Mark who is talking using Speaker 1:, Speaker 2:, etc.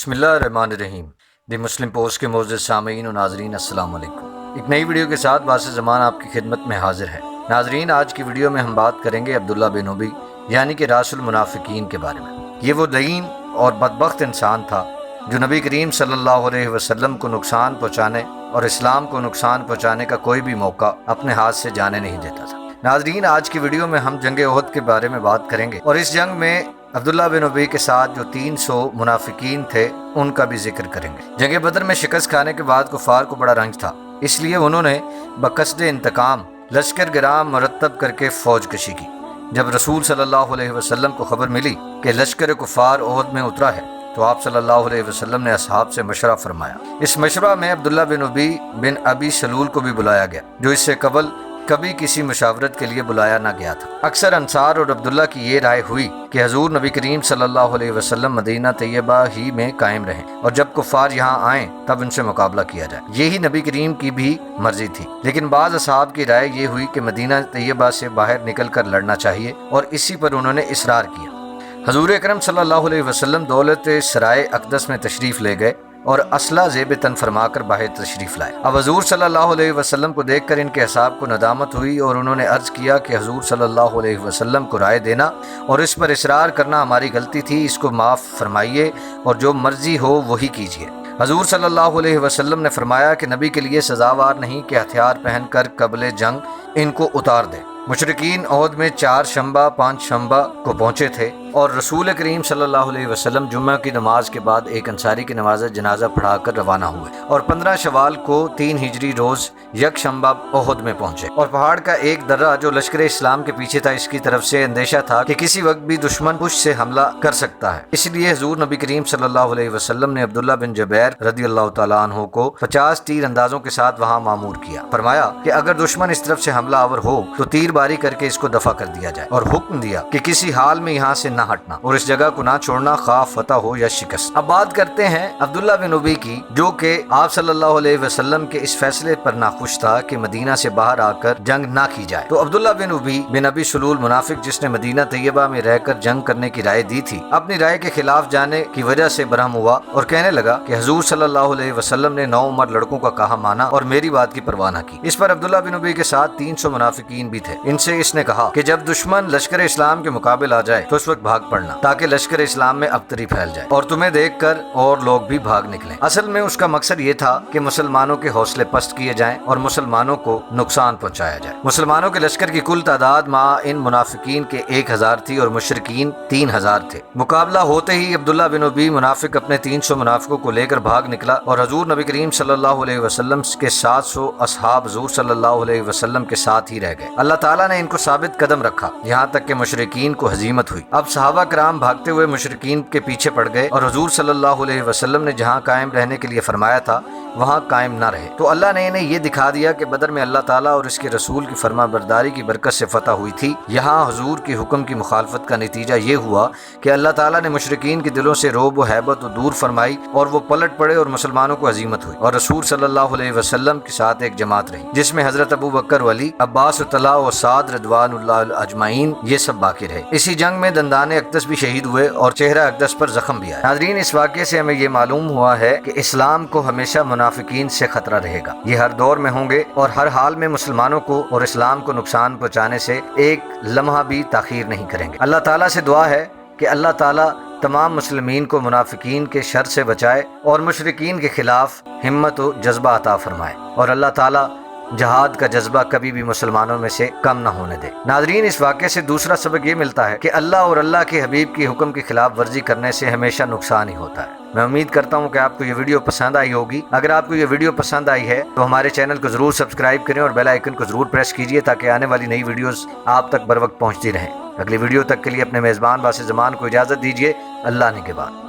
Speaker 1: बिस्मिल्लाहिर्रहमानिर्रहीम। दी मुस्लिम पोस्ट के मोअज़्ज़ज़ सामीन और नाज़रीन अस्सलाम वालेकुम। एक नई वीडियो के साथ बासे ज़मान आपकी खिदमत में हाजिर है। नाज़रीन, आज की वीडियो में हम बात करेंगे अब्दुल्ला बिन उबई यानी कि रासुल मुनाफिकीन के बारे में। ये वो दईन और बदबख्त इंसान था जो नबी करीम सल्लल्लाहु अलैहि वसल्लम को नुकसान पहुँचाने और इस्लाम को नुकसान पहुँचाने का कोई भी मौका अपने हाथ से जाने नहीं देता था। नाज़रीन, आज की वीडियो में हम जंग ओहद के बारे में बात करेंगे और इस जंग में अब्दुल्ला बिन उबई के साथ जो 300 मुनाफिकीन थे उनका भी जिक्र करेंगे। जंग बदर में शिकस्त खाने के बाद कुफार को बड़ा रंज था, इसलिए उन्होंने बकसद इंतकाम लश्कर गिराम मुरतब करके फौज कशी की। जब रसूल सल्लल्लाहु अलैहि वसल्लम को खबर मिली कि लश्कर कुफार ओहद में उतरा है तो आप सल्लल्लाहु अलैहि वसल्लम ने असहाब से मशवरा फरमाया। इस मशवरा में अब्दुल्ला बिन उबई बिन अबी सलूल को भी बुलाया गया, जो इससे कबल कभी किसी मशावरत के लिए बुलाया ना गया था। अक्सर अंसार और अब्दुल्ला की ये राय हुई कि हजूर नबी करीम सल्लल्लाहु अलैहि वसल्लम मदीना तैयबा ही में कायम रहें और जब कुफार यहाँ आएँ तब उनसे मुकाबला किया जाए। यही नबी करीम की भी मर्जी थी, लेकिन बाज़ असहाब की राय ये हुई कि मदीना तैयबा से बाहर निकल कर लड़ना चाहिए और इसी पर उन्होंने इसरार किया। हजूर अकरम सल्लल्लाहु अलैहि वसल्लम दौलत सराय अक़दस में तशरीफ़ ले गए और असला ज़ेब तन फरमा कर बाहर तशरीफ़ लाए। अब हजूर सल्लल्लाहु अलैहि वसल्लम को देखकर इनके असहाब को नदामत हुई और उन्होंने अर्ज़ किया कि हजूर सल्लल्लाहु अलैहि वसल्लम को राय देना और इस पर इसरार करना हमारी गलती थी, इसको माफ़ फरमाइए और जो मर्जी हो वही कीजिए। हजूर सल्लल्लाहु अलैहि वसल्लम ने फरमाया कि नबी के लिए सजावार नहीं कि हथियार पहनकर कबले जंग इनको उतार दे। मुशरिकीन ओहद में 4 शंबा 5 शंबा को पहुंचे थे और रसूल करीम सल्लल्लाहु अलैहि वसल्लम जुम्मा की नमाज के बाद एक अंसारी की नमाज जनाजा पढ़ाकर रवाना हुए और 15 शवाल को 3 हिजरी रोज यक शंबा ओहद में पहुंचे और पहाड़ का एक दर्रा जो लश्कर इस्लाम के पीछे था, इसकी तरफ से अंदेशा था कि किसी वक्त भी दुश्मन पुश से हमला कर सकता है। इसलिए हुजूर नबी करीम सल्लल्लाहु अलैहि वसल्लम ने अब्दुल्ला बिन जुबैर रदियल्लाहु तआला अन्हु को 50 तीर अंदाजों के साथ वहां मामूर किया। फरमाया कि अगर दुश्मन इस तरफ से हमला आवर हो तो तीर बारी करके इसको दफा कर दिया जाए और हुक्म दिया कि किसी हाल में यहाँ से न हटना और इस जगह को ना छोड़ना, खा फतह हो या शिकस्त। अब बात करते हैं अब्दुल्ला बिन उबई की, जो कि आप सल्लल्लाहु अलैहि वसल्लम के इस फैसले पर नाखुश था कि मदीना से बाहर आकर जंग ना की जाए। तो अब्दुल्ला बिन उबई बिन अबी सलूल मुनाफिक, जिसने मदीना तैयबा में रहकर जंग करने की राय दी थी, अपनी राय के खिलाफ जाने की वजह से बरहम हुआ और कहने लगा कि हजूर सल्लल्लाहु अलैहि वसल्लम ने 9 उम्र लड़कों का कहा माना और मेरी बात की परवाह न की। इस पर अब्दुल्ला बिन उबई के साथ 300 मुनाफिकीन भी थे। इनसे इसने कहा कि जब दुश्मन लश्कर इस्लाम के मुकाबले आ जाए तो उस वक्त भाग पड़ना, ताकि लश्कर इस्लाम में अबतरी फैल जाए और तुम्हें देखकर और लोग भी भाग निकलें। असल में उसका मकसद ये था कि मुसलमानों के हौसले पस्त किए जाएं और मुसलमानों को नुकसान पहुंचाया जाए। मुसलमानों के लश्कर की कुल तादाद मां इन मुनाफिकीन के 1000 थी और मुशरिकीन 3000 थे। मुकाबला होते ही अब्दुल्ला बिन उबई मुनाफिक अपने 300 मुनाफिकों को लेकर भाग निकला और हजूर नबी करीम सल्लल्लाहु अलैहि वसल्लम के 700 असहाब हजूर सल्लल्लाहु अलैहि वसल्लम के साथ ही रह गए। अल्लाह ताला ने इनको साबित कदम रखा, यहाँ तक कि मुशरिकीन को हजीमत हुई। अब सहाबा कराम भागते हुए मुशरिकीन के पीछे पड़ गए और हुजूर सल्लल्लाहु अलैहि वसल्लम ने जहाँ कायम रहने के लिए फरमाया था वहाँ कायम न रहे। तो अल्लाह ने इन्हें ये दिखा दिया कि बदर में अल्लाह ताला और इसके रसूल की फरमा बरदारी की बरकत से फतह हुई थी। यहाँ हुजूर के हुक्म की मुखालफत का नतीजा ये हुआ कि अल्लाह ताला ने मुशरिकीन के दिलों से रोब व हैबत दूर फरमाई और वो पलट पड़े और मुसलमानों को हजीमत हुई और रसूल सल्लल्लाहु अलैहि वसल्लम के साथ एक जमात रही, जिसमें हजरत अबू बकर व अली, अब्बास व तला व साद रिदवानुल्लाह अजमाइन ये सब बाकी रहे। इसी जंग में दंदान अक़दस भी शहीद हुए और चेहरा अक़दस पर जख्म भी आया। नाज़रीन, इस वाक़े से हमें ये मालूम हुआ है कि इस्लाम को हमेशा मुनाफिकीन से खतरा रहेगा। ये हर दौर में होंगे और हर हाल में मुसलमानों को और इस्लाम को नुकसान पहुँचाने से एक लम्हा भी ताख़ीर नहीं करेंगे। अल्लाह ताला से दुआ है कि अल्लाह ताला तमाम मुस्लिमीन को मुनाफिकीन के शर से बचाए और मुशरिकीन के खिलाफ हिम्मत और जज्बा अता फरमाए और अल्लाह ताला जहाद का जज्बा कभी भी मुसलमानों में से कम न होने दे। नाज़रीन, इस वाक़े से दूसरा सबक ये मिलता है कि अल्लाह और अल्लाह के हबीब की हुक्म की खिलाफ वर्जी करने से हमेशा नुकसान ही होता है। मैं उम्मीद करता हूँ कि आपको ये वीडियो पसंद आई होगी। अगर आपको ये वीडियो पसंद आई है तो हमारे चैनल को ज़रूर सब्सक्राइब करें और बेल आइकन को ज़रूर प्रेस कीजिए ताकि आने वाली नई वीडियोज़ आप तक बर वक्त पहुँचती रहें। अगली वीडियो तक के लिए अपने मेज़बान बासे ज़मान को इजाज़त दीजिए। अल्लाह ने के बाद।